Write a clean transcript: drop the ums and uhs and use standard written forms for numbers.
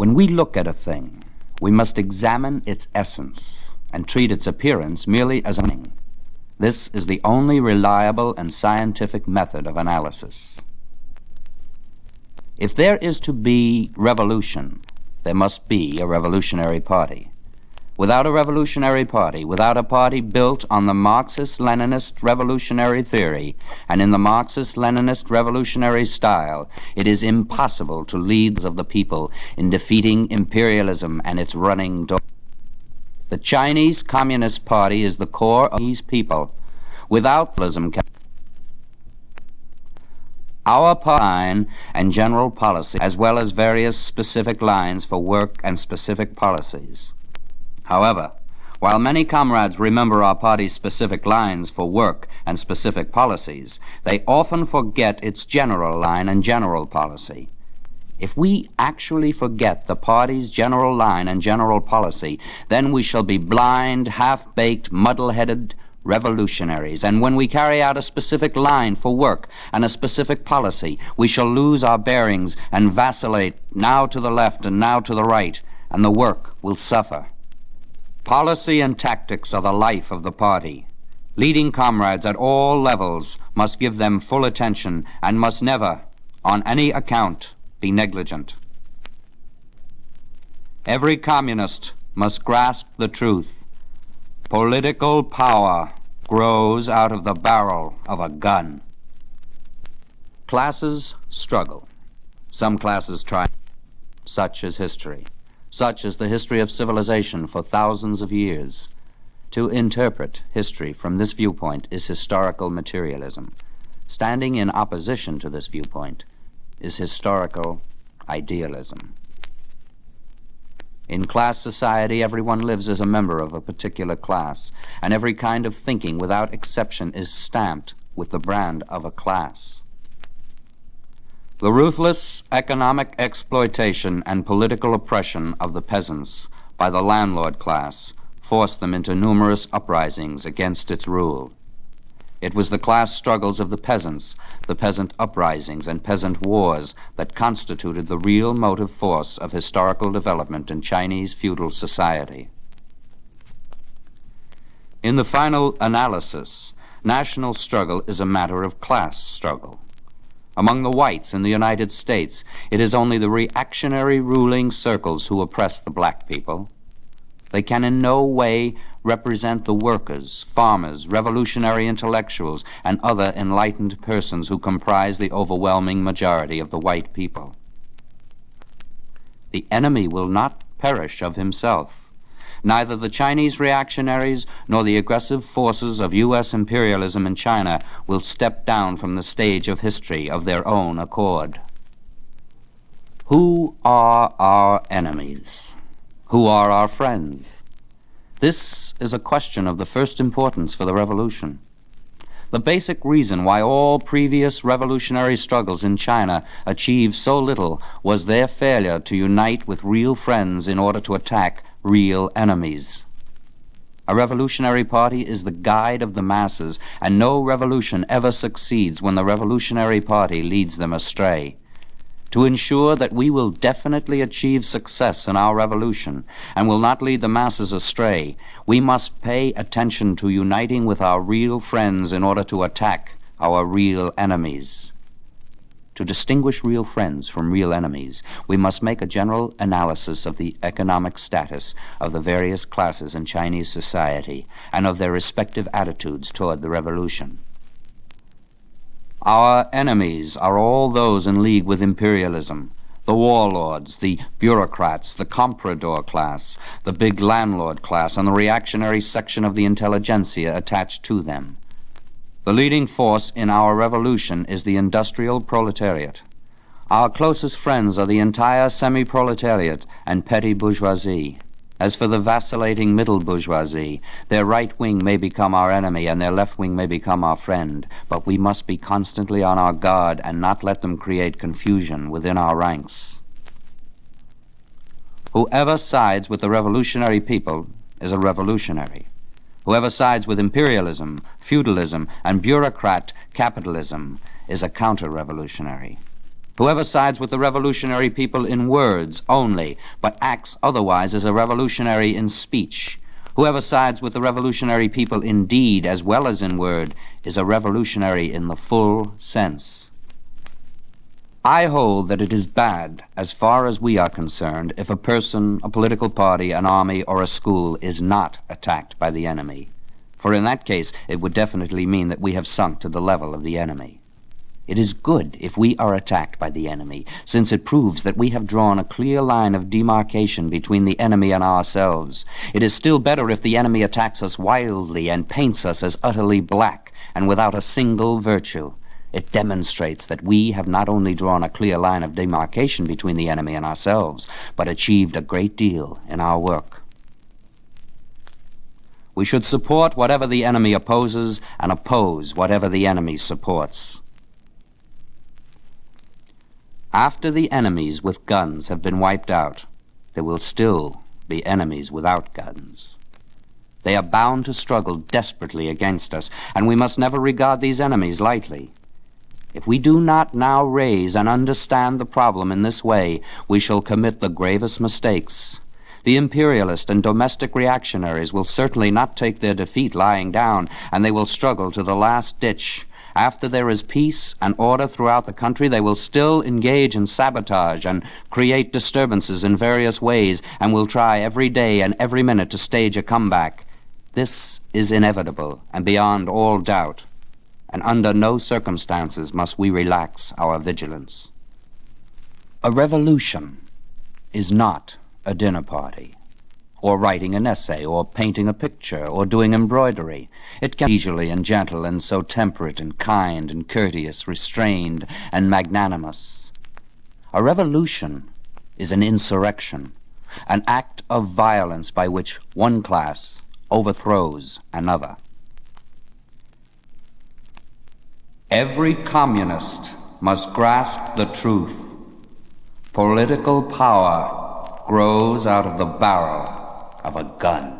When we look at a thing, we must examine its essence and treat its appearance merely as a thing. This is the only reliable and scientific method of analysis. If there is to be revolution, there must be a revolutionary party. Without a revolutionary party, without a party built on the Marxist-Leninist revolutionary theory and in the Marxist-Leninist revolutionary style, it is impossible to lead of the people in defeating imperialism and its running doors. The Chinese Communist Party is the core of these people. Without realism, our line and general policy, as well as various specific lines for work and specific policies. However, while many comrades remember our party's specific lines for work and specific policies, they often forget its general line and general policy. If we actually forget the party's general line and general policy, then we shall be blind, half-baked, muddle-headed revolutionaries, and when we carry out a specific line for work and a specific policy, we shall lose our bearings and vacillate now to the left and now to the right, and the work will suffer. Policy and tactics are the life of the party. Leading comrades at all levels must give them full attention and must never, on any account, be negligent. Every communist must grasp the truth. Political power grows out of the barrel of a gun. Classes struggle. Some classes triumph. Such is history. Such is the history of civilization for thousands of years. To interpret history from this viewpoint is historical materialism. Standing in opposition to this viewpoint is historical idealism. In class society, everyone lives as a member of a particular class, and every kind of thinking, without exception, is stamped with the brand of a class. The ruthless economic exploitation and political oppression of the peasants by the landlord class forced them into numerous uprisings against its rule. It was the class struggles of the peasants, the peasant uprisings and peasant wars that constituted the real motive force of historical development in Chinese feudal society. In the final analysis, national struggle is a matter of class struggle. Among the whites in the United States, it is only the reactionary ruling circles who oppress the black people. They can in no way represent the workers, farmers, revolutionary intellectuals, and other enlightened persons who comprise the overwhelming majority of the white people. The enemy will not perish of himself. Neither the Chinese reactionaries nor the aggressive forces of U.S. imperialism in China will step down from the stage of history of their own accord. Who are our enemies? Who are our friends? This is a question of the first importance for the revolution. The basic reason why all previous revolutionary struggles in China achieved so little was their failure to unite with real friends in order to attack real enemies. A revolutionary party is the guide of the masses, and no revolution ever succeeds when the revolutionary party leads them astray. To ensure that we will definitely achieve success in our revolution and will not lead the masses astray, we must pay attention to uniting with our real friends in order to attack our real enemies. To distinguish real friends from real enemies, we must make a general analysis of the economic status of the various classes in Chinese society and of their respective attitudes toward the revolution. Our enemies are all those in league with imperialism, the warlords, the bureaucrats, the comprador class, the big landlord class, and the reactionary section of the intelligentsia attached to them. The leading force in our revolution is the industrial proletariat. Our closest friends are the entire semi-proletariat and petty bourgeoisie. As for the vacillating middle bourgeoisie, their right wing may become our enemy and their left wing may become our friend, but we must be constantly on our guard and not let them create confusion within our ranks. Whoever sides with the revolutionary people is a revolutionary. Whoever sides with imperialism, feudalism, and bureaucrat capitalism is a counter-revolutionary. Whoever sides with the revolutionary people in words only, but acts otherwise is a revolutionary in speech. Whoever sides with the revolutionary people in deed as well as in word is a revolutionary in the full sense. I hold that it is bad, as far as we are concerned, if a person, a political party, an army, or a school is not attacked by the enemy. For in that case, it would definitely mean that we have sunk to the level of the enemy. It is good if we are attacked by the enemy, since it proves that we have drawn a clear line of demarcation between the enemy and ourselves. It is still better if the enemy attacks us wildly and paints us as utterly black and without a single virtue. It demonstrates that we have not only drawn a clear line of demarcation between the enemy and ourselves, but achieved a great deal in our work. We should support whatever the enemy opposes and oppose whatever the enemy supports. After the enemies with guns have been wiped out, there will still be enemies without guns. They are bound to struggle desperately against us, and we must never regard these enemies lightly. If we do not now raise and understand the problem in this way, we shall commit the gravest mistakes. The imperialist and domestic reactionaries will certainly not take their defeat lying down, and they will struggle to the last ditch. After there is peace and order throughout the country, they will still engage in sabotage and create disturbances in various ways, and will try every day and every minute to stage a comeback. This is inevitable and beyond all doubt, and under no circumstances must we relax our vigilance. A revolution is not a dinner party, or writing an essay, or painting a picture, or doing embroidery. It can be leisurely and gentle, and so temperate and kind and courteous, restrained and magnanimous. A revolution is an insurrection, an act of violence by which one class overthrows another. Every communist must grasp the truth. Political power grows out of the barrel of a gun.